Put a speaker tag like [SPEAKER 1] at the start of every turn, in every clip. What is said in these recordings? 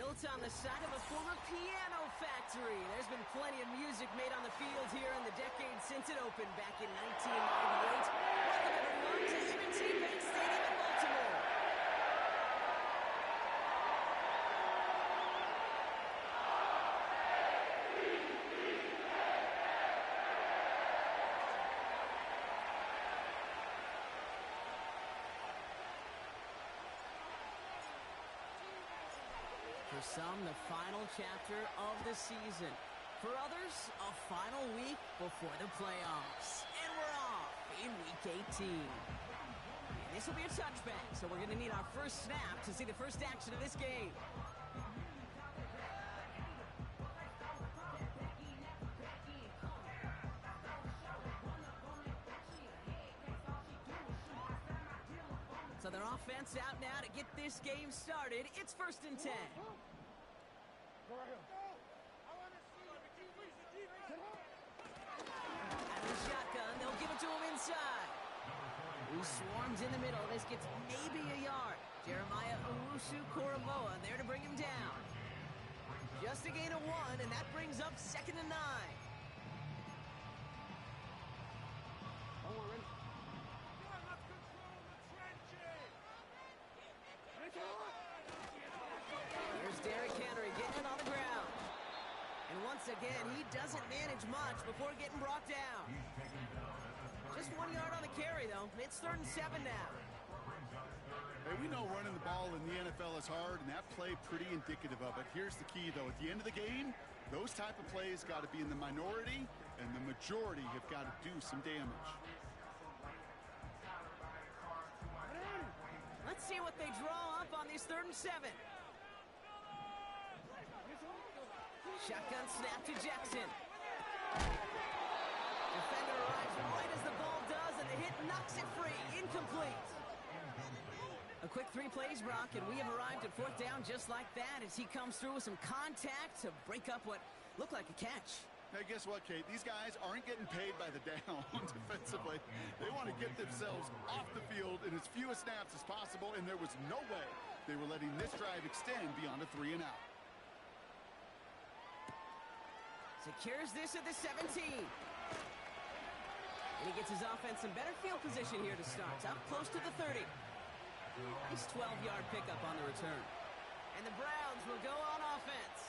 [SPEAKER 1] built on the side of a former piano factory. There's been plenty of music made on the field here in the decade since it opened back in 1998. Welcome everyone to M&T Bank Stadium in Baltimore. For some, the final chapter of the season. For others, a final week before the playoffs. And we're off in Week 18. And this will be a touchback, so we're going to need our first snap to see the first action of this game. So their offense out now to get this game started. It's 1st and 10. Out of the shotgun, they'll give it to him inside. Who swarms in the middle. This gets maybe a yard. Jeremiah Owusu-Koramoah there to bring him down. Just a gain of 1, and that brings up 2nd and 9. Here's Derrick Henry getting it on the ground. And once again, he doesn't manage much before getting brought down. Just 1 yard on the carry, though. It's 3rd and 7 now.
[SPEAKER 2] Hey, we know running the ball in the NFL is hard, and that play pretty indicative of it. Here's the key, though. At the end of the game, those type of plays got to be in the minority, and the majority have got to do some damage.
[SPEAKER 1] Let's see what they draw up on these 3rd and 7. Shotgun snap to Jackson. Defender arrives right as the ball does, and the hit knocks it free. Incomplete. A quick 3 plays, Brock, and we have arrived at 4th down just like that as he comes through with some contact to break up what looked like a catch.
[SPEAKER 2] Hey, guess what, Kate? These guys aren't getting paid by the down defensively. They want to get themselves off the field in as few snaps as possible, and there was no way they were letting this drive extend beyond a 3 and out.
[SPEAKER 1] Secures this at the 17. And he gets his offense in better field position here to start. Up close to the 30. Nice 12-yard pickup on the return. And the Browns will go on offense.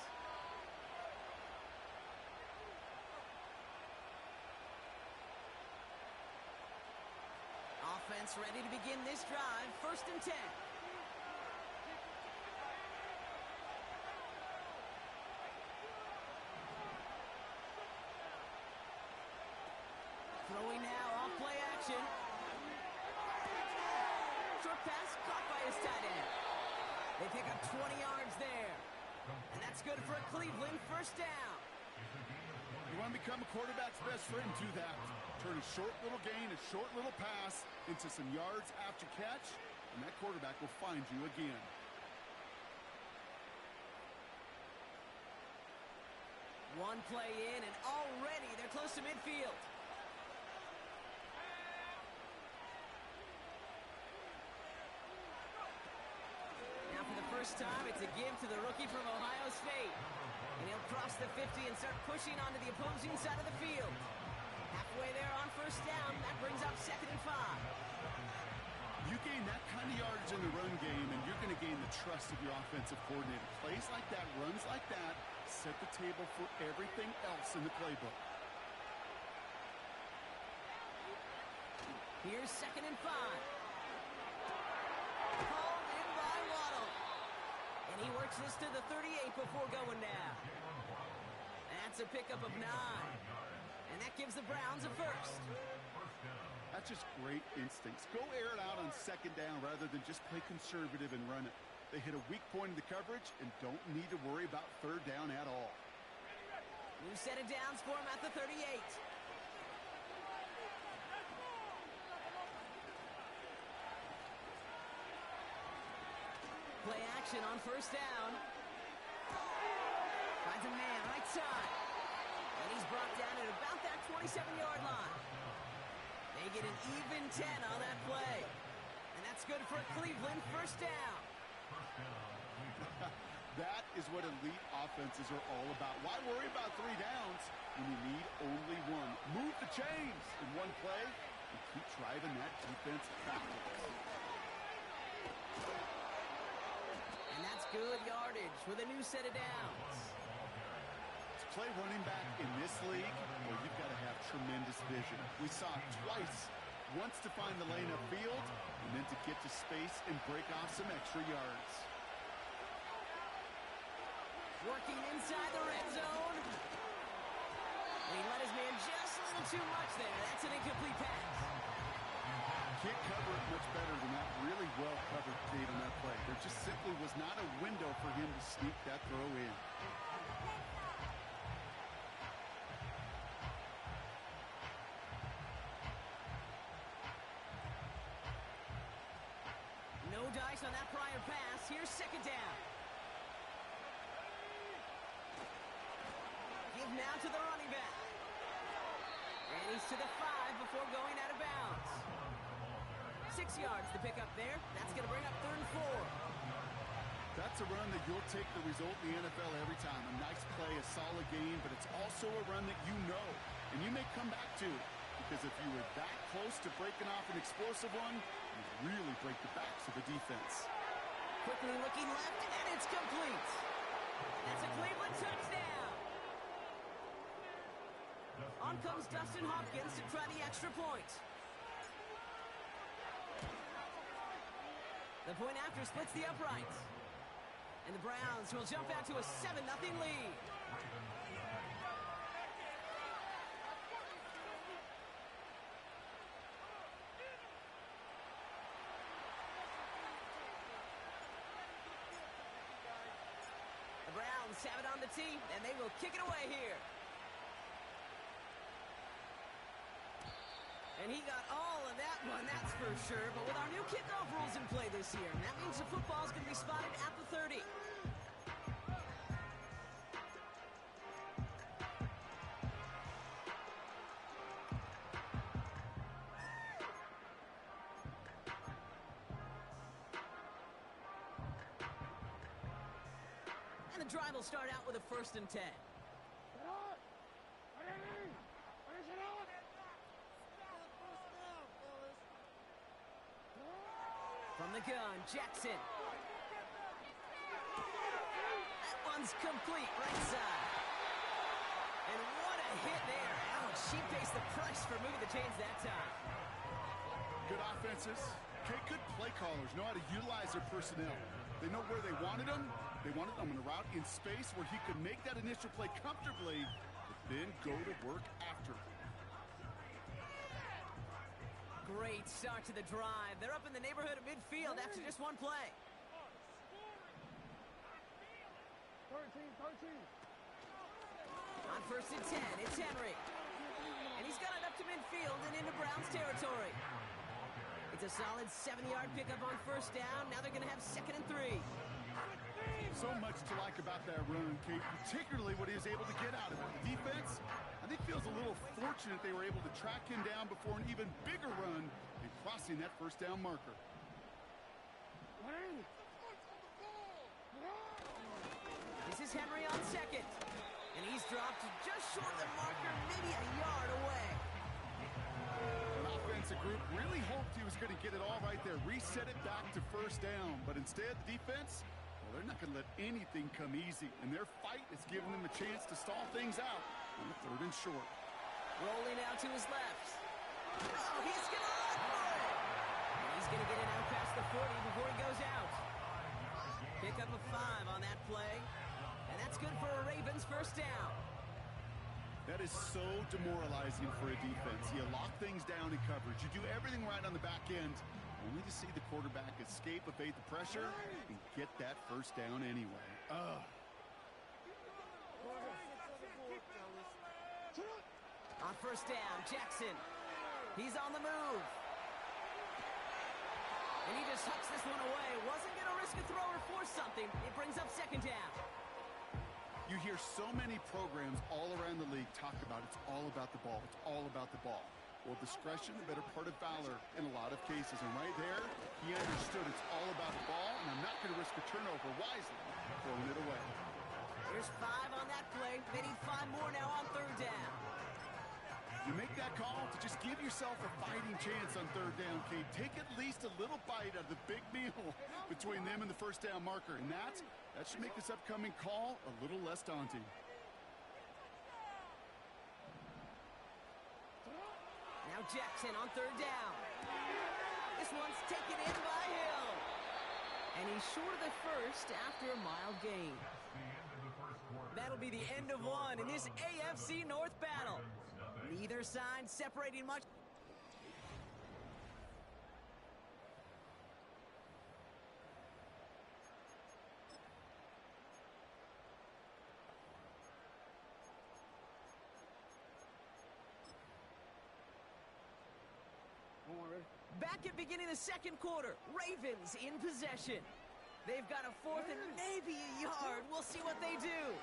[SPEAKER 1] Offense ready to begin this drive. 1st and 10. Throwing now off play action. Short pass caught by his tight end. They pick up 20 yards there. And that's good for a Cleveland 1st down.
[SPEAKER 2] You want to become a quarterback's best friend, do that. Turn a short little gain, a short little pass into some yards after catch, and that quarterback will find you again.
[SPEAKER 1] One play in, and already they're close to midfield. Now for the first time, it's a give to the rookie from Ohio State. And he'll cross the 50 and start pushing onto the opposing side of the field. Halfway there on 1st down, that brings up 2nd and 5.
[SPEAKER 2] You gain that kind of yardage in the run game, and you're going to gain the trust of your offensive coordinator. Plays like that, runs like that, set the table for everything else in the playbook.
[SPEAKER 1] Here's 2nd and 5. Called in by Waddle. And he works this to the 38 before going down. That's a pickup of 9. And that gives the Browns a 1st.
[SPEAKER 2] That's just great instincts. Go air it out on 2nd down rather than just play conservative and run it. They hit a weak point in the coverage and don't need to worry about 3rd down at all.
[SPEAKER 1] New set of downs for him at the 38. Play action on 1st down. Finds a man right side. And he's brought down at about that 27-yard line. They get an even 10 on that play. And that's good for Cleveland 1st down.
[SPEAKER 2] That is what elite offenses are all about. Why worry about 3 downs when you need only one? Move the chains in one play and keep driving that defense backwards.
[SPEAKER 1] And that's good yardage with a new set of downs.
[SPEAKER 2] To play running back in this league, well, you've got to have tremendous vision. We saw it twice. Once to find the lane upfield, and then to get to space and break off some extra yards.
[SPEAKER 1] Working inside the red zone. And he let his man just a little too much there. That's an incomplete pass.
[SPEAKER 2] Can't cover it much better than that. Really well covered, Kate, on that play. There just simply was not a window for him to sneak that throw in.
[SPEAKER 1] No dice on that prior pass. Here's second down. Give now to the running back. And he's to the 5 before going out of bounds. 6 yards to pick up there. That's going to bring up 3rd and 4.
[SPEAKER 2] That's a run that you'll take the result in the NFL every time. A nice play, a solid game, but it's also a run that you know, and you may come back to. Because if you were that close to breaking off an explosive one, you'd really break the backs of the defense.
[SPEAKER 1] Quickly looking left, and it's complete. That's a Cleveland touchdown. On comes Dustin Hopkins to try the extra point. The point after splits the uprights. And the Browns will jump out to a 7-0 lead. The Browns have it on the tee, and they will kick it away here. And he got all of that one, that's for sure. But with our new kickoff rules in play this year, that means the football's going to be spotted at the 30. And the drive will start out with a 1st and 10. From the gun, Jackson. That one's complete, right side. And what a hit there. Ouch, she faced the price for moving the chains that time.
[SPEAKER 2] Good offenses. Okay, good play callers know how to utilize their personnel. They know where they wanted them. They wanted them in a route in space where he could make that initial play comfortably, but then go to work after.
[SPEAKER 1] Great start to the drive. They're up in the neighborhood of midfield after just one play.
[SPEAKER 3] 13.
[SPEAKER 1] On 1st and 10, it's Henry. And he's got it up to midfield and into Browns territory. It's a solid 7-yard pickup on 1st down. Now they're going to have 2nd and 3.
[SPEAKER 2] So much to like about that run, Kate, particularly what he was able to get out of it. The defense, I think, feels a little fortunate they were able to track him down before an even bigger run and crossing that 1st down marker.
[SPEAKER 1] This is Henry on 2nd. And he's dropped just short of the marker, maybe a yard away.
[SPEAKER 2] An offensive group really hoped he was going to get it all right there, reset it back to 1st down. But instead, the defense, well, they're not going to let anything come easy. And their fight is giving them a chance to stall things out on the 3rd and short.
[SPEAKER 1] Rolling out to his left. Oh, he's going to run for it. And he's going to get it out past the 40 before he goes out. Pick up a 5 on that play. And that's good for a Ravens 1st down.
[SPEAKER 2] That is so demoralizing for a defense. You lock things down in coverage. You do everything right on the back end, only to see the quarterback escape, evade the pressure, and get that 1st down anyway.
[SPEAKER 1] On 1st down, Jackson. He's on the move. And he just hucks this one away. Wasn't going to risk a throw or force something. It brings up 2nd down.
[SPEAKER 2] You hear so many programs all around the league talk about it's all about the ball. It's all about the ball. Well, discretion, the better part of valor in a lot of cases. And right there, he understood it's all about the ball, and I'm not going to risk a
[SPEAKER 1] There's 5 on that play. They need 5 more now on third down.
[SPEAKER 2] You make that call to just give yourself a fighting chance on third down, Kate. Take at least a little bite out of the big meal between them and the first down marker. And that should make this upcoming call a little less daunting.
[SPEAKER 1] Now Jackson on third down. This one's taken in by Hill. And he's short of the first after a mild gain. That'll be the end of one in this AFC North battle. Neither side separating much. Back at beginning of the second quarter, Ravens in possession. They've got a 4th and maybe a yard. We'll see what they do.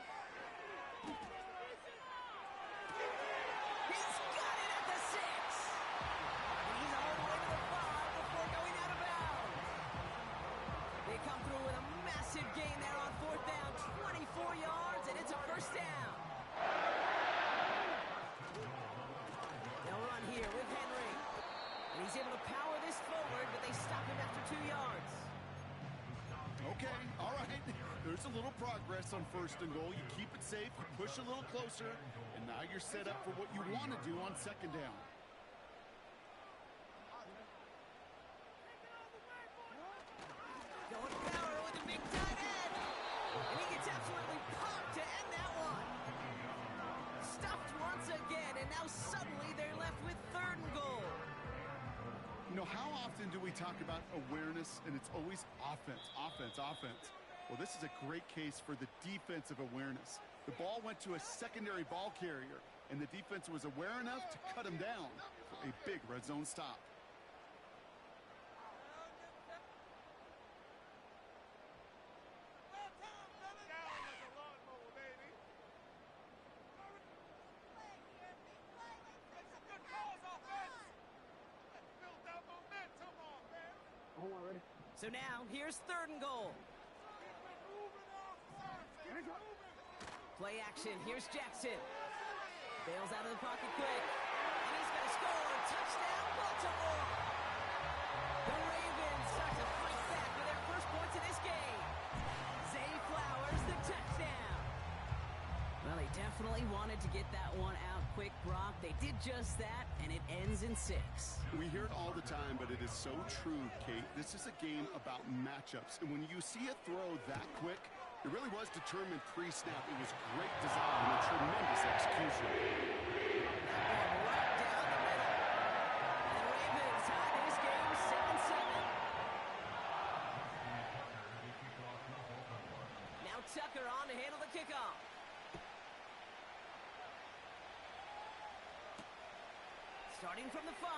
[SPEAKER 1] He's got it at the 6. And he's all the way to the 5 before going out of bounds. They come through with a massive gain there on 4th down, 24 yards, and it's a first down. They'll run here with Henry. And he's able to power this forward, but they stop him after 2 yards.
[SPEAKER 2] Okay, all right. There's a little progress on first and goal. You keep it safe, you push a little closer, and now you're set up for what you want to do on second down.
[SPEAKER 1] Going power with a big tight end. And he gets absolutely pumped to end that one. Stuffed once again, and now suddenly they're left with 3rd and goal.
[SPEAKER 2] You know, how often do we talk about awareness, and it's always offense, offense, offense? Well, this is a great case for the defensive awareness. The ball went to a secondary ball carrier, and the defense was aware enough to cut him down for a big red zone stop.
[SPEAKER 1] So now, here's 3rd and goal. Play action. Here's Jackson. Bails out of the pocket quick. And he's going to score. Touchdown, Baltimore. The Ravens start to fight back with their first points in this game. Zay Flowers, the touchdown. Well, they definitely wanted to get that one out quick, Brock. They did just that, and it ends in 6.
[SPEAKER 2] We hear it all the time, but it is so true, Kate. This is a game about matchups. And when you see a throw that quick, it really was determined pre-snap. It was great design and a tremendous execution.
[SPEAKER 1] That one right down the middle. And the Ravens tie this game 7-7. Now Tucker on to handle the kickoff. Starting from the 5.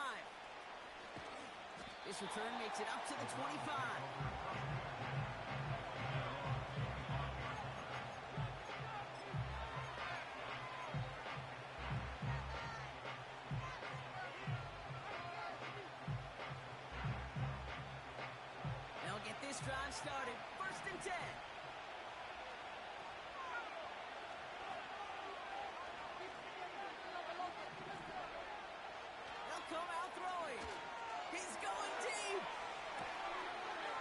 [SPEAKER 1] This return makes it up to the 25. They'll get this drive started. 1st and 10. Come out throwing. He's going deep.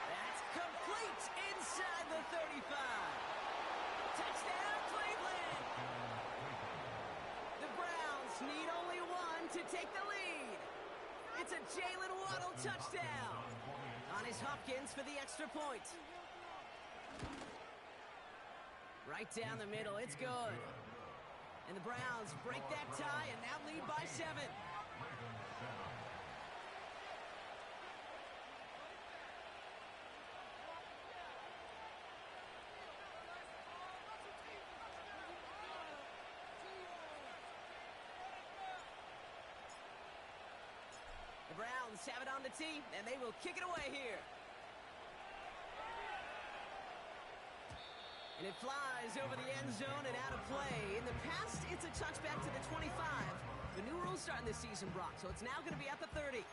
[SPEAKER 1] That's complete inside the 35. Touchdown, Cleveland. The Browns need only 1 to take the lead. It's a Jalen Waddle touchdown. On his Hopkins for the extra point. Right down the middle. It's good. And the Browns break that tie and now lead by 7. The Browns have it on the tee, and they will kick it away here. And it flies over the end zone and out of play. In the past, it's a touchback to the 25. The new rules starting this season, Brock, so it's now going to be at the 30.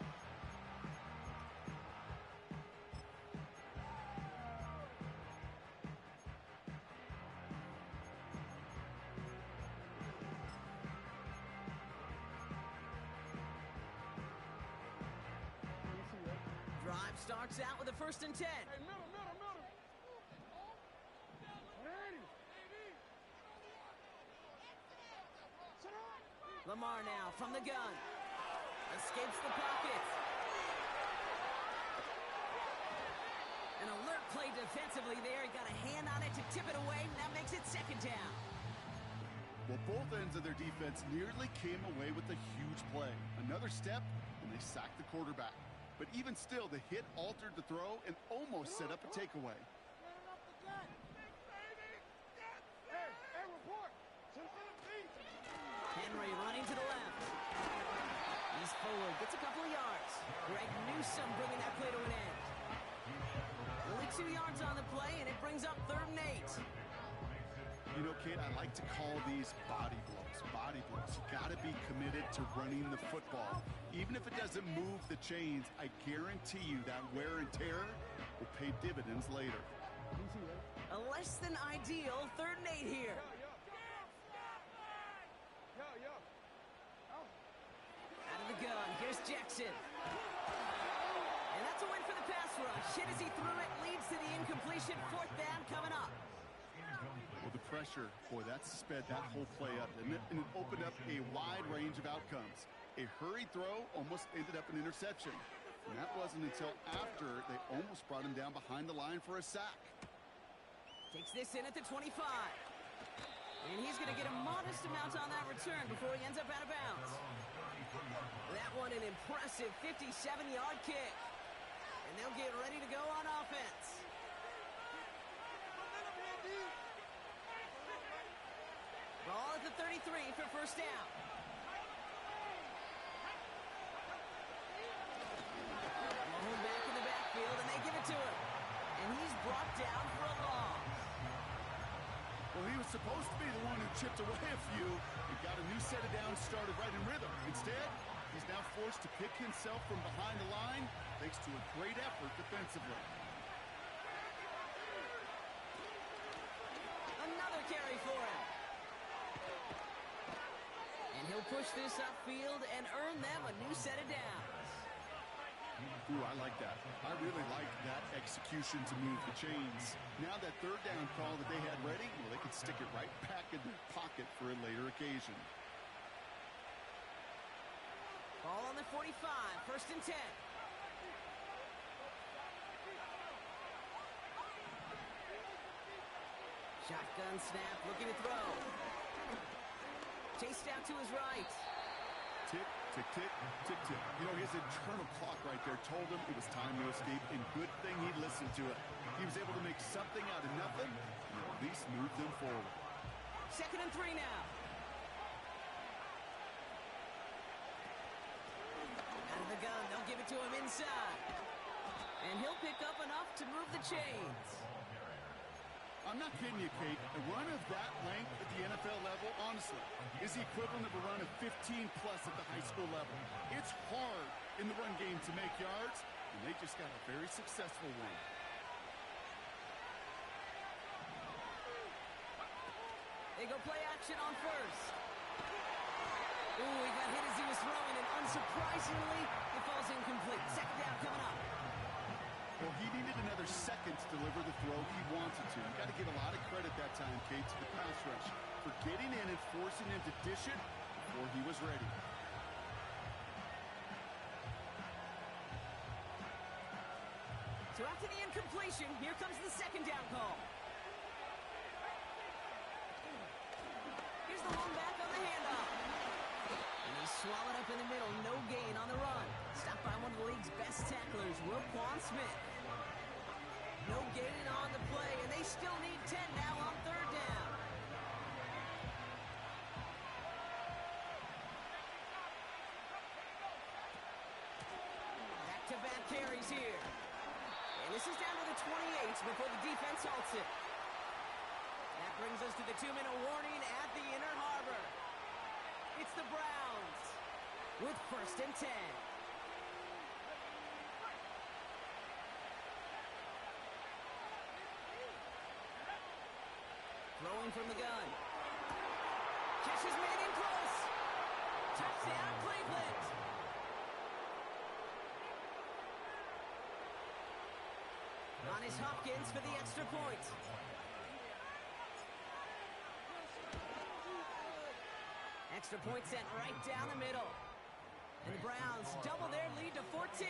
[SPEAKER 1] drive starts out with a 1st and 10.
[SPEAKER 3] Hey, middle. Ready.
[SPEAKER 1] Lamar now from the gun. Escapes the pocket. An alert play defensively there. He got a hand on it to tip it away. That makes it 2nd down.
[SPEAKER 2] Well, both ends of their defense nearly came away with a huge play. Another step, and they sacked the quarterback. But even still, the hit altered the throw and almost set up a takeaway.
[SPEAKER 3] Hey, report.
[SPEAKER 1] Henry running to the left. He's forward, gets a couple of yards. Greg Newsome bringing that play to an end. Only 2 yards on the play, and it brings up 3rd and 8.
[SPEAKER 2] You know, Kate, I like to call these body blows. Body blows. You got to be committed to running the football. Even if it doesn't move the chains, I guarantee you that wear and tear will pay dividends later.
[SPEAKER 1] A less than ideal 3rd and 8 here.
[SPEAKER 3] Yo.
[SPEAKER 1] Out of the gun, here's Jackson. And that's a win for the pass rush. Hit as he threw it, leads to the incompletion. 4th down coming up.
[SPEAKER 2] Well, the pressure, boy, that sped that whole play up, didn't it? And it opened up a wide range of outcomes. A hurried throw almost ended up an interception. And that wasn't until after they almost brought him down behind the line for a sack.
[SPEAKER 1] Takes this in at the 25. And he's going to get a modest amount on that return before he ends up out of bounds. That one an impressive 57-yard kick. And they'll get ready to go on offense. Ball at the 33 for 1st down. Mahone back in the backfield, and they give it to him. And he's brought down for a loss.
[SPEAKER 2] Well, he was supposed to be the one who chipped away a few. He got a new set of downs started right in rhythm. Instead, he's now forced to pick himself from behind the line thanks to a great effort defensively.
[SPEAKER 1] Another carry for him. And he'll push this upfield and earn them a new set of downs.
[SPEAKER 2] Ooh, I like that. I really like that execution to move the chains. Now that 3rd down call that they had ready, well, they could stick it right back in their pocket for a later occasion.
[SPEAKER 1] Ball on the 45, 1st and 10. Shotgun snap, looking to throw. Chased out to his right.
[SPEAKER 2] Tick, tick, tick, tick, tick. You know, his internal clock right there told him it was time to escape, and good thing he listened to it. He was able to make something out of nothing, and at least move them forward.
[SPEAKER 1] 2nd and 3 now. Out of the gun, they'll give it to him inside. And he'll pick up enough to move the chains.
[SPEAKER 2] I'm not kidding you, Kate. A run of that length at the NFL level, honestly, is the equivalent of a run of 15-plus at the high school level. It's hard in the run game to make yards, and they just got a very successful one.
[SPEAKER 1] They go play action on 1st. Ooh, he got hit as he was throwing, and unsurprisingly, it falls incomplete. 2nd down coming up.
[SPEAKER 2] Well, he needed another second to deliver the throw he wanted to. You got to give a lot of credit that time, Kate, to the pass rush for getting in and forcing him to dish it before he was ready.
[SPEAKER 1] So after the incompletion, here comes the 2nd down call. Here's the long back on the handoff. And he's swallowed up in the middle. No gain on the run. Stopped by one of the league's best tacklers, Roquan Smith. No gain on the play, and they still need 10 now on 3rd down. Back-to-back carries here. And this is down to the 28 before the defense halts it. That brings us to the 2-minute warning at the Inner Harbor. It's the Browns with 1st and 10. Throwing from the gun. Catch is made in close. Touchdown, Cleveland. DeAndre Hopkins for the extra point. Extra point sent right down the middle. And the Browns double their lead to 14.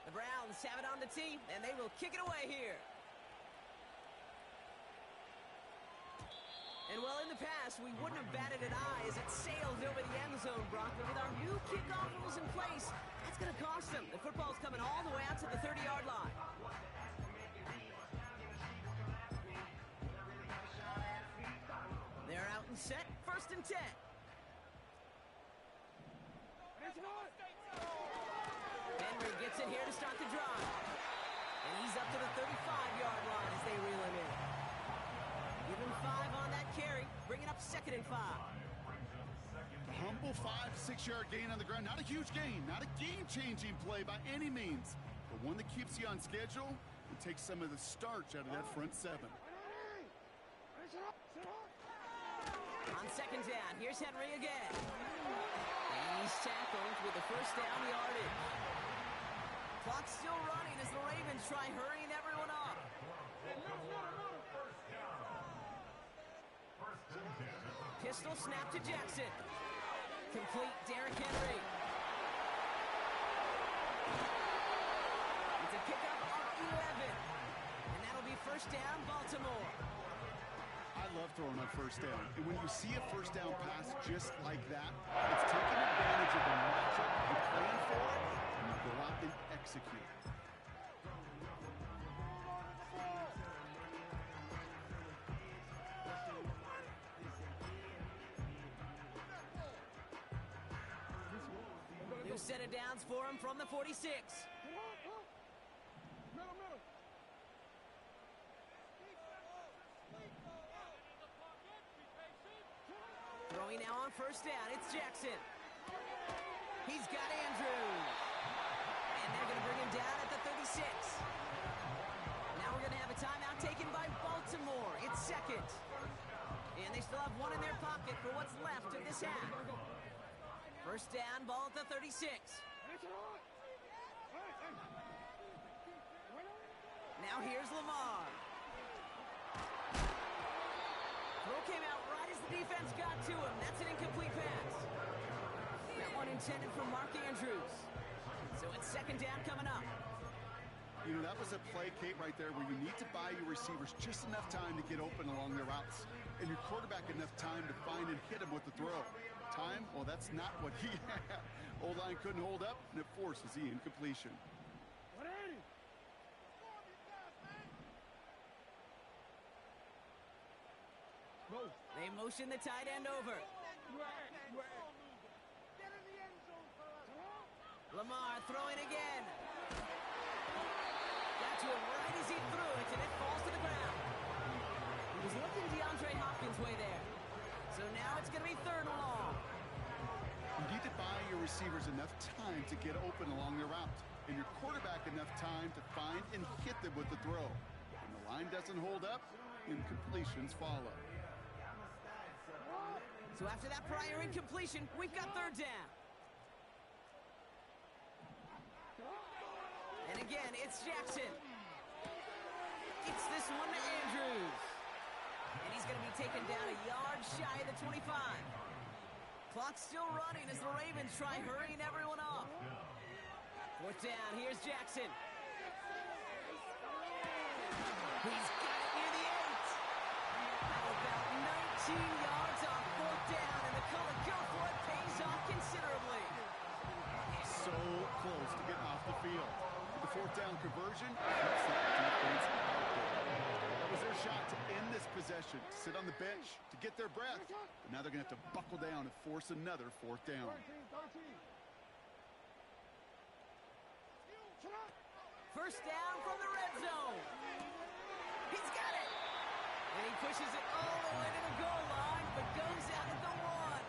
[SPEAKER 1] The Browns have it on the tee, and they will kick it away here. And well, in the past, we wouldn't have batted an eye as it sailed over the end zone, Brock. But with our new kickoff rules in place, that's going to cost them. The football's coming all the way out to the 30-yard line. They're out and set. 1st and 10. Henry gets it here to start the drive. And he's up to the 35-yard line as they reel him in. Give him 5 on that carry, bringing up 2nd and 5.
[SPEAKER 2] A humble 5-6-yard gain on the ground. Not a huge gain, not a game-changing play by any means, but one that keeps you on schedule and takes some of the starch out of that front 7.
[SPEAKER 1] On 2nd down, here's Henry again. And he's tackled with the 1st down yardage. Clock's still running as the Ravens try hurrying everyone up. Pistol snap to Jackson. Complete Derrick Henry. It's a pickup of 11. And that'll be 1st down, Baltimore.
[SPEAKER 2] I love throwing on 1st down. And when you see a 1st down pass just like that, it's taking advantage of the matchup you're playing for, and you go out and execute.
[SPEAKER 1] New set of downs for him from the 46. Throwing now on 1st down, it's Jackson. He's got Andrews. And they're going to bring him down at the 36. Now we're going to have a timeout taken by Baltimore. It's 2nd. And they still have 1 in their pocket for what's left of this half. 1st down, ball at the 36. Now here's Lamar. Throw came out right as the defense got to him. That's an incomplete pass. That one intended for Mark Andrews. So it's 2nd down coming up.
[SPEAKER 2] You know, that was a play, Kate, right there where you need to buy your receivers just enough time to get open along their routes. And your quarterback enough time to find and hit him with the throw. Time? Well, that's not what he had. O-line couldn't hold up, and it forces the incompletion.
[SPEAKER 1] They motion the tight end over. Lamar throwing again. Got to him right as he threw it, and it falls to the ground. He was looking DeAndre Hopkins' way there. So now it's going to be 3rd and long.
[SPEAKER 2] You need to buy your receivers enough time to get open along their route, and your quarterback enough time to find and hit them with the throw. When the line doesn't hold up, incompletions follow.
[SPEAKER 1] So after that prior incompletion, we've got 3rd down. And again, it's Jackson. It's this one to Andrews. And he's going to be taken down a yard shy of the 25. Clock's still running as the Ravens try hurrying everyone up. 4th down, here's Jackson. He's got it near the 8. About 19 yards on 4th down, and the color go for it pays off considerably.
[SPEAKER 2] So close to getting off the field. The 4th down conversion keeps that defense out there. That was their shot to end this possession, to sit on the bench, to get their breath. But now they're going to have to buckle down and force another 4th down.
[SPEAKER 1] 1st down from the red zone. He's got it. And he pushes it all the way to the goal line, but goes out at the 1.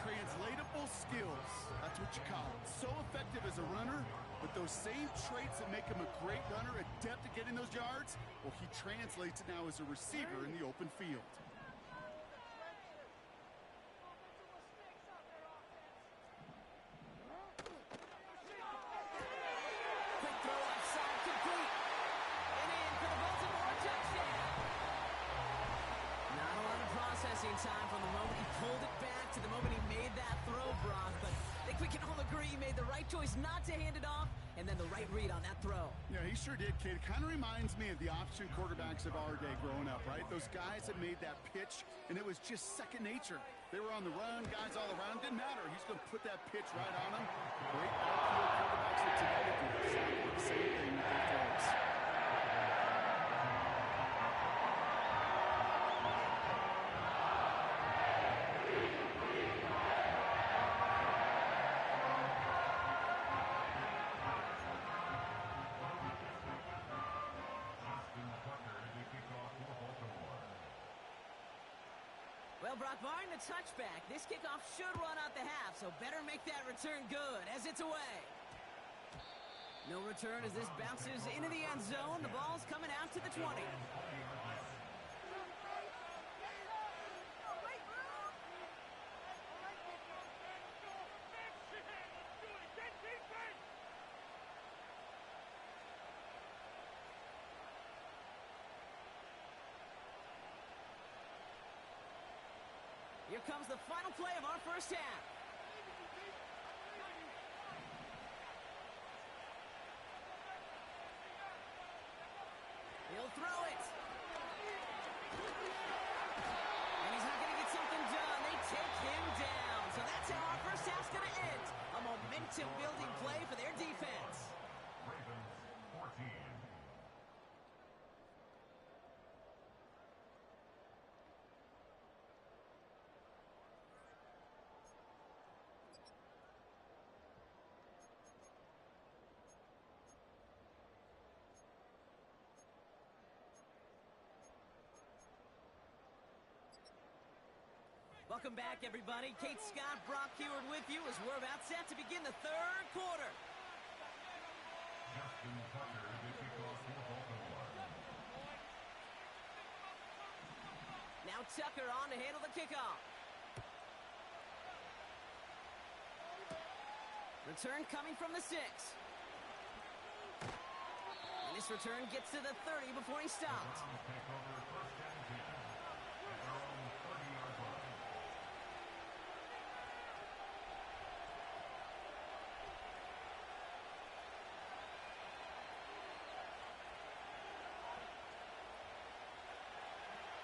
[SPEAKER 2] Translatable skills. That's what you call it. So effective as a runner, But those same traits that make him a great runner, adept at getting those yards, well, he translates it now as a receiver in the open field.
[SPEAKER 1] Quick throw outside, complete. And in for the Baltimore touchdown. Not a lot of processing time from the moment he pulled it back to the moment he made that throw, Brock. But I think we can all agree he made the right choice not to hand it off, and then the right read on that throw.
[SPEAKER 2] Yeah, he sure did, kid. It kind of reminds me of the option quarterbacks of our day growing up, right? Those guys that made that pitch, and it was just second nature. They were on the run, guys all around. Didn't matter. He's going to put that pitch right on them. Great outfield quarterbacks of today do exactly the same thing with their throws.
[SPEAKER 1] Well, Brock, barring the touchback, this kickoff should run out the half, so better make that return good as it's away. No return as this bounces into the end zone. The ball's coming out to the 20. Here comes the final play of our first half. He'll throw it. And he's not going to get something done. They take him down. So that's how our first half's going to end. A momentum-building play for their defense.
[SPEAKER 4] Ravens 14.
[SPEAKER 1] Welcome back, everybody. Kate Scott, Brock Huard with you as we're about set to begin the third quarter.
[SPEAKER 4] Justin Tucker, the kickoff for Baltimore.
[SPEAKER 1] Now Tucker on to handle the kickoff. Return coming from the 6. And this return gets to the 30 before he stopped.
[SPEAKER 4] Browns take over first and 10 at their own 30-yard line.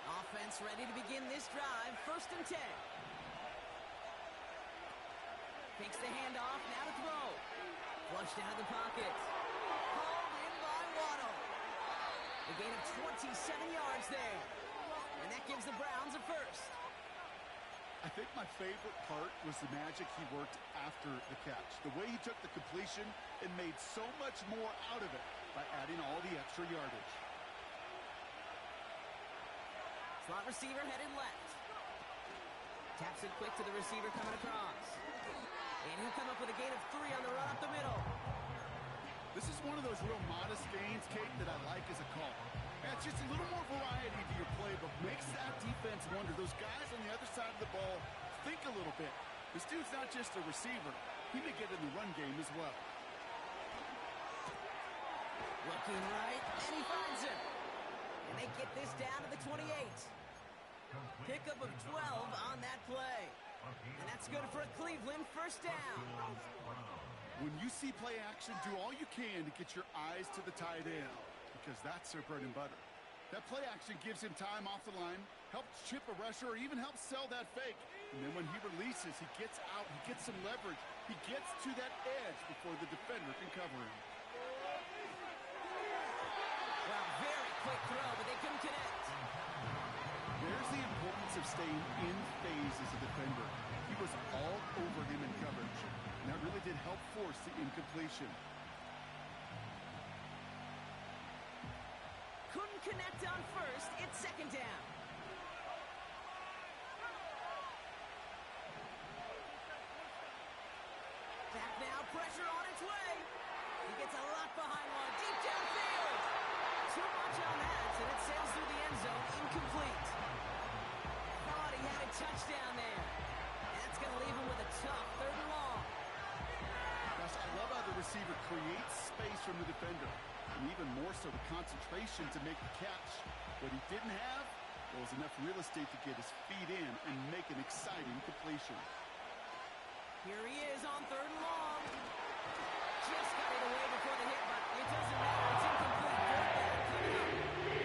[SPEAKER 1] Offense ready to begin this drive. First and 10. Takes the handoff, now to throw. Flushed out of the pocket. Hauled in by Waddle. A gain of 27 yards there. And that gives the Browns a first.
[SPEAKER 2] I think my favorite part was the magic he worked after the catch. The way he took the completion and made so much more out of it by adding all the extra yardage.
[SPEAKER 1] Slot receiver headed left. Taps it quick to the receiver coming across. And he'll come up with a gain of 3 on the run up the middle.
[SPEAKER 2] This is one of those real modest gains, Kate, that I like as a call. Yeah, it's just a little more variety to your play, but makes that defense wonder. Those guys on the other side of the ball think a little bit. This dude's not just a receiver. He may get in the run game as well.
[SPEAKER 1] Looking right, and he finds him. And they get this down to the 28. Pickup of 12 on that play. And that's good for a Cleveland first down.
[SPEAKER 2] When you see play action, do all you can to get your eyes to the tight end, because that's their bread and butter. That play action gives him time off the line, helps chip a rusher, or even helps sell that fake. And then when he releases, he gets out, he gets some leverage. He gets to that edge before the defender can cover him.
[SPEAKER 1] Well, very quick throw, but they couldn't connect.
[SPEAKER 2] There's the importance of staying in phase as a defender. He was all over him in coverage. And that really did help force the incompletion.
[SPEAKER 1] Couldn't connect on first. It's second down. Back now, pressure on its way. He gets a lot behind one. Deep downfield. Too much on that, and it sails through the end zone. Incomplete. Thought he had a touchdown there. And that's going to leave him with a tough 3rd and long.
[SPEAKER 2] Gosh, I love how the receiver creates space from the defender, and even more so the concentration to make the catch. What he didn't have was enough real estate to get his feet in and make an exciting completion.
[SPEAKER 1] Here he is on 3rd and long. Just got it away before the hit, but it doesn't matter. It's incomplete.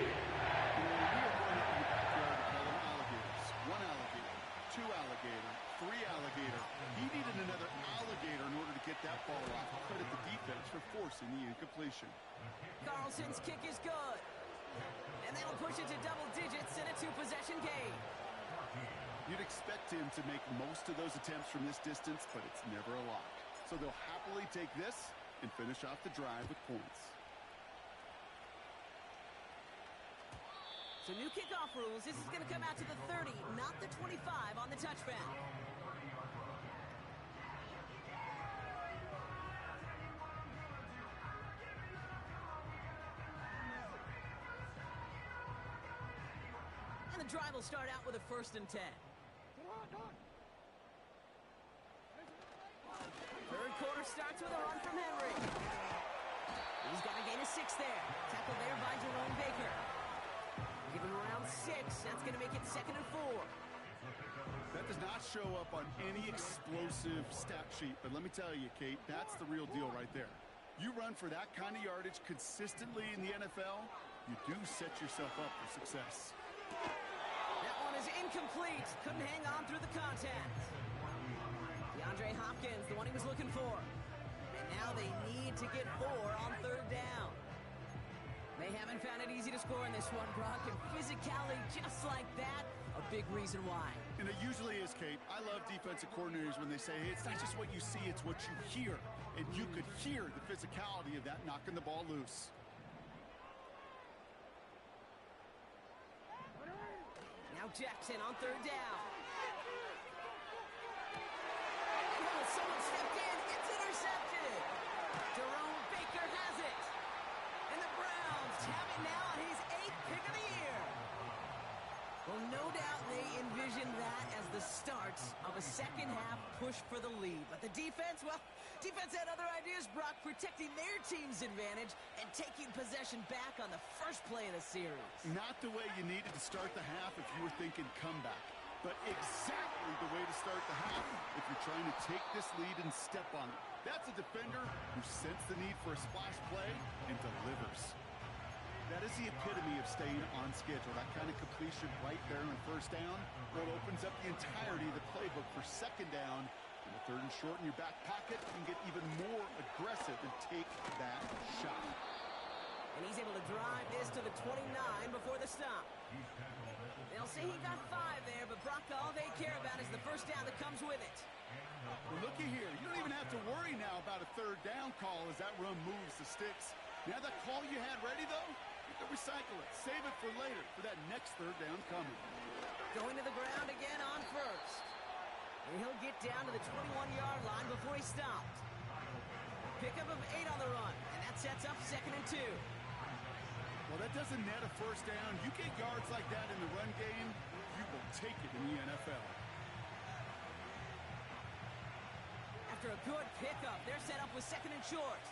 [SPEAKER 1] 4th down coming up.
[SPEAKER 2] We are going up in the backyard to call them alligators. 1 alligator, 2 alligator, 3 alligator. He needed another alligator in order to get that ball off. Credit the defense for forcing the incompletion.
[SPEAKER 1] Carlson's kick is good. And that'll push it to double digits in a 2-possession game.
[SPEAKER 2] You'd expect him to make most of those attempts from this distance, but it's never a lot. So they'll happily take this and finish off the drive with points.
[SPEAKER 1] So new kickoff rules. This is going to come out to the 30, not the 25 on the touchback. And the drive will start out with a 1st and 10. Third quarter starts with a run from Henry. He's got a gain of 6 there. Tackled there by Jerome Baker. Give him around 6. That's going to make it 2nd and 4.
[SPEAKER 2] That does not show up on any explosive stat sheet, but let me tell you, Kate, that's the real deal right there. You run for that kind of yardage consistently in the NFL, you do set yourself up for success.
[SPEAKER 1] That one is incomplete. Couldn't hang on through the contact. DeAndre Hopkins, the one he was looking for. And now they need to get 4 on 3rd down. They haven't found it easy to score in this one, Brock, and physicality just like that, a big reason why.
[SPEAKER 2] And it usually is, Kate. I love defensive coordinators when they say, hey, it's not just what you see, it's what you hear. And you could hear the physicality of that knocking the ball loose.
[SPEAKER 1] Now Jackson on 3rd down. Oh, someone stepped in. It's intercepted. Jerome Baker has it. And the Browns have it now on his 8th pick of the year. Well, no doubt they envisioned that as the start of a second-half push for the lead. But the defense, well, defense had other ideas, Brock, protecting their team's advantage and taking possession back on the first play of the series.
[SPEAKER 2] Not the way you needed to start the half if you were thinking comeback, but exactly the way to start the half if you're trying to take this lead and step on it. That's a defender who sensed the need for a splash play and delivers. That is the epitome of staying on schedule. That kind of completion right there on 1st down, what opens up the entirety of the playbook for 2nd down. And the 3rd and short in your back pocket, you can get even more aggressive and take that shot.
[SPEAKER 1] And he's able to drive this to the 29 before the stop. They'll say he got 5 there, but Brock, all they care about is the 1st down that comes with it.
[SPEAKER 2] Well, looky here. You don't even have to worry now about a 3rd down call as that run moves the sticks. Now that call you had ready, though, you can recycle it. Save it for later, for that next 3rd down coming.
[SPEAKER 1] Going to the ground again on 1st. And he'll get down to the 21-yard line before he stopped. Pickup of 8 on the run, and that sets up 2nd and 2.
[SPEAKER 2] Well, that doesn't net a 1st down. You get yards like that in the run game, you will take it in the NFL.
[SPEAKER 1] After a good pickup, they're set up with 2nd and short.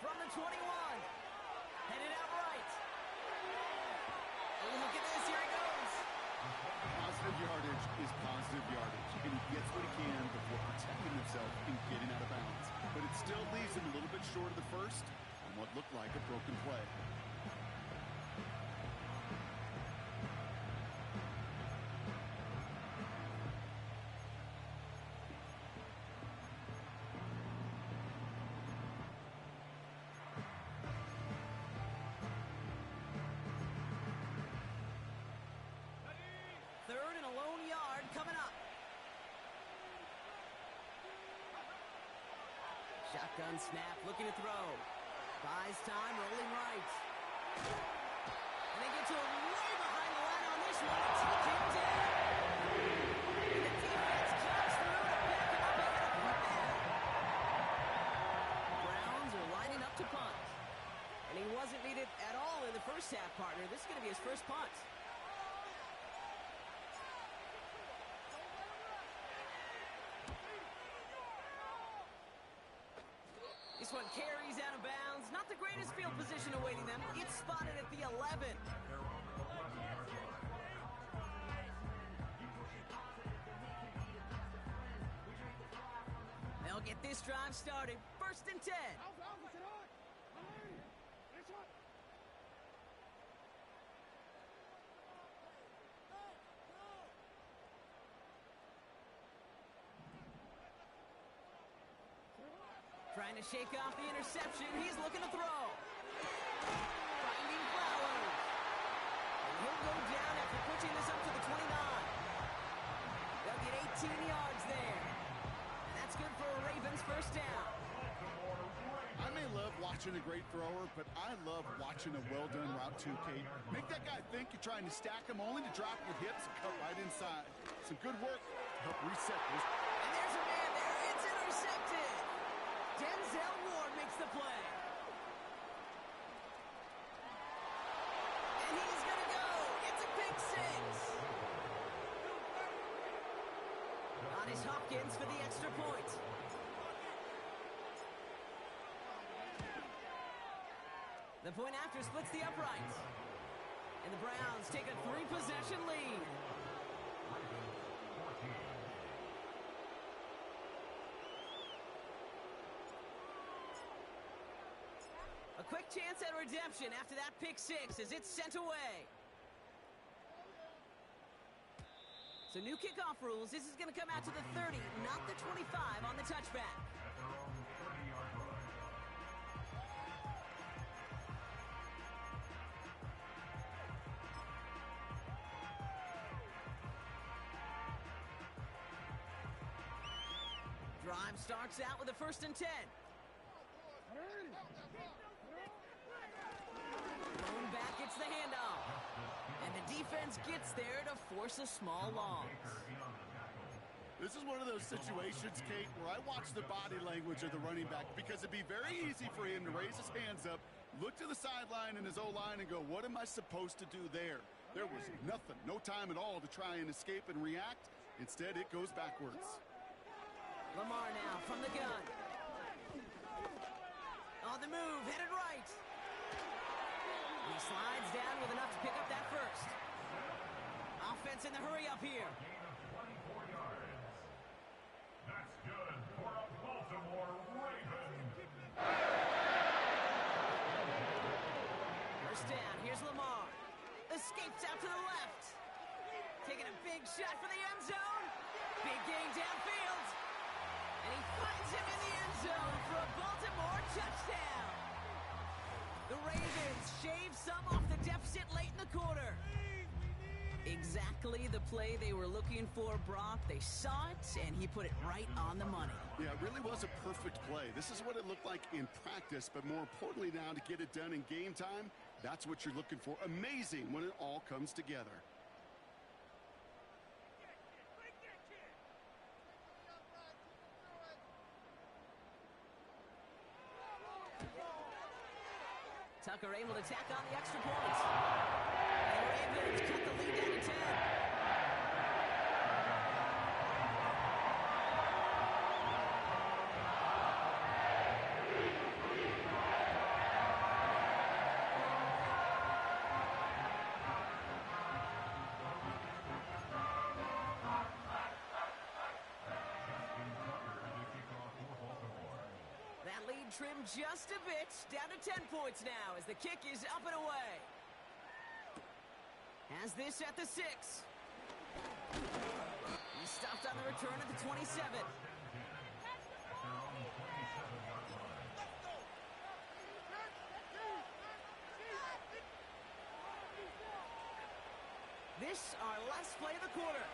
[SPEAKER 1] From the 21, headed out right. Oh, look at this, here he goes.
[SPEAKER 2] Positive yardage is positive yardage, and he gets what he can before protecting himself and getting out of bounds. But it still leaves him a little bit short of the 1st on what looked like a broken play.
[SPEAKER 1] Shotgun snap, looking to throw. Buys time, rolling right. And they get to him way behind the line on this one and take him down. And the defense comes through to back him up ahead of point now. Browns are lining up to punt. And he wasn't needed at all in the first half, partner. This is going to be his first punt. This one carries out of bounds. Not the greatest field position awaiting them. It's spotted at the 11. They'll get this drive started. First and 10. Trying to shake off the interception. He's looking to throw. Finding Flowers. And he'll go down after pushing this up to the 29. They'll get 18 yards there. And that's good for a Ravens first down.
[SPEAKER 2] I may love watching a great thrower, but I love watching a well-done route too, Kate. Make that guy think you're trying to stack him only to drop your hips and cut right inside. Some good work to help reset this.
[SPEAKER 1] And there's a man there. It's intercepted. Denzel Ward makes the play. And he's going to go. It's a pick six. On is Hopkins for the extra point. The point after splits the uprights. And the Browns take a 3-possession lead. A quick chance at redemption after that pick six as it's sent away. So new kickoff rules. This is going to come out to the 30, not the 25 on the touchback.
[SPEAKER 4] At their own 30-yard line.
[SPEAKER 1] Drive starts out with a first and 10. Thrown back, gets the handoff. And the defense gets there to force a small loss.
[SPEAKER 2] This is one of those situations, Kate, where I watch the body language of the running back because it'd be very easy for him to raise his hands up, look to the sideline and his O-line and go, what am I supposed to do there? There was nothing, no time at all to try and escape and react. Instead, it goes backwards.
[SPEAKER 1] Lamar now from the gun. On the move, headed right. He slides down with enough to pick up that first. Offense in the hurry up here.
[SPEAKER 4] Gain of 24 yards. That's good for a Baltimore Raven.
[SPEAKER 1] First down, here's Lamar. Escapes out to the left. Taking a big shot for the end zone. Big gain downfield. And he finds him in the end zone for a Baltimore touchdown. The Ravens shave some off the deficit late in the quarter. Exactly the play they were looking for, Brock. They saw it, and he put it right on the money.
[SPEAKER 2] Yeah, it really was a perfect play. This is what it looked like in practice, but more importantly now to get it done in game time, that's what you're looking for. Amazing when it all comes together.
[SPEAKER 1] Tucker able to tack on the extra points. And the Ravens cut the lead down to 10. That lead trimmed just a bit, down to 10 points now as the kick is up and away. Has this at the 6. He stopped on the return at the 27. This our last play of the quarter.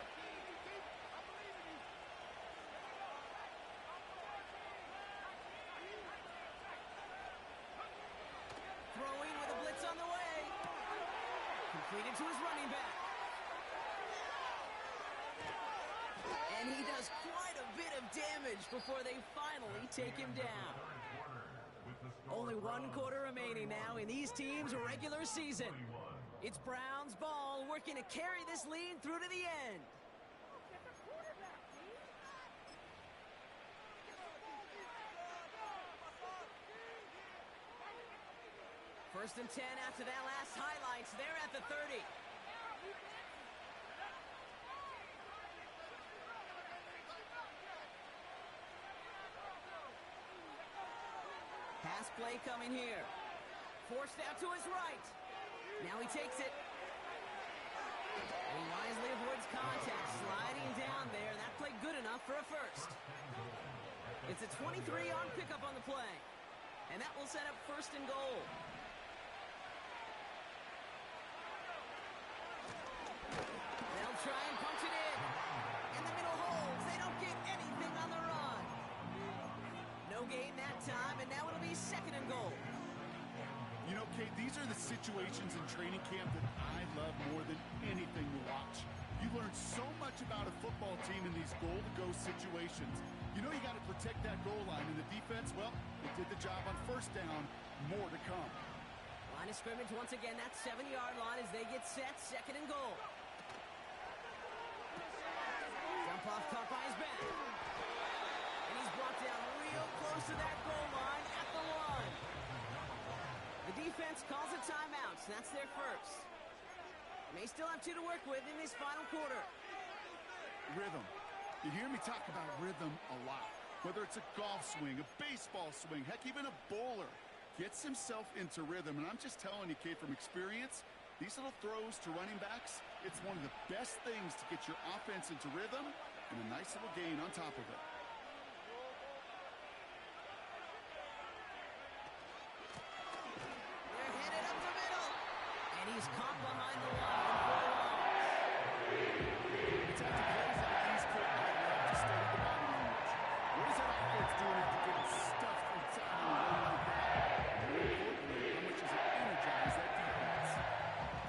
[SPEAKER 1] Throwing with a blitz on the way. it to his running back. And he does quite a bit of damage before they finally take him down. Only one quarter remaining now in these teams' regular season. It's Browns ball working to carry this lead through to the end. First and 10 after that last highlights. They're at the 30. Pass play coming here. Forced out to his right. Now he takes it. And he wisely avoids contact. Sliding down there. That play good enough for a first. It's a 23-yard pickup on the play. And that will set up first and goal. They'll try and punch it in. And the middle holds. They don't get anything on the run. No gain that time, and now it'll be second and goal.
[SPEAKER 2] You know, Kate, these are the situations in training camp that I love more than anything to watch. You learn so much about a football team in these goal-to-go situations. You know you got to protect that goal line, and the defense, well, they did the job on first down. More to come.
[SPEAKER 1] Line of scrimmage once again, that 7-yard line as they get set, second and goal. Jump off caught by his back. And he's brought down real close to that goal line at the line. The defense calls a timeout, so that's their first. They still have 2 to work with in this final quarter.
[SPEAKER 2] Rhythm. You hear me talk about rhythm a lot. Whether it's a golf swing, a baseball swing, heck, even a bowler gets himself into rhythm. And I'm just telling you, Kate, from experience, these little throws to running backs, it's one of the best things to get your offense into rhythm and a nice little gain on top of it.
[SPEAKER 1] They're headed up the middle. And he's caught behind the line for a loss.
[SPEAKER 2] It's after plays like these, Kate, I love to study the body language. What is that offense doing to get stuffed inside and run like that? More importantly, how much does it energize that defense?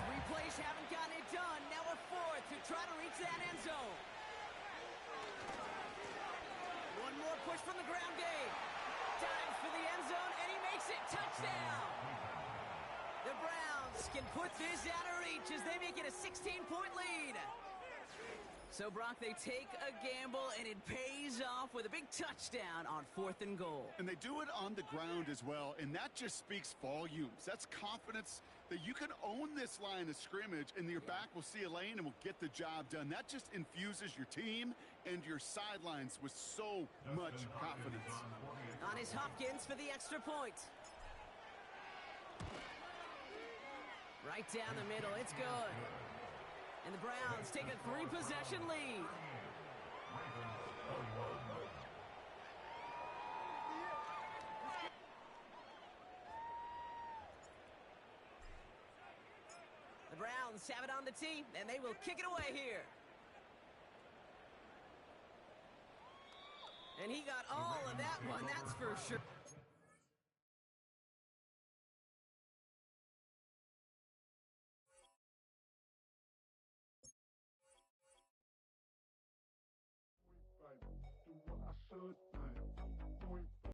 [SPEAKER 1] 3 plays haven't gotten it done. Now a 4th to try to reach that end zone. One more push from the ground game. Dives for the end zone, and he makes it. Touchdown! The Browns can put this out of reach as they make it a 16-point lead. So, Brock, they take a gamble, and it pays off with a big touchdown on 4th and goal.
[SPEAKER 2] And they do it on the ground as well, and that just speaks volumes. That's confidence that you can own this line of scrimmage, and your back will see a lane and will get the job done. That just infuses your team and your sidelines with so much confidence.
[SPEAKER 1] On is Hopkins for the extra point. Right down the middle, it's good. And the Browns take a 3-possession lead. The Browns have it on the tee, and they will kick it away here. And he got all of that one, that's for sure.
[SPEAKER 3] Do what I should.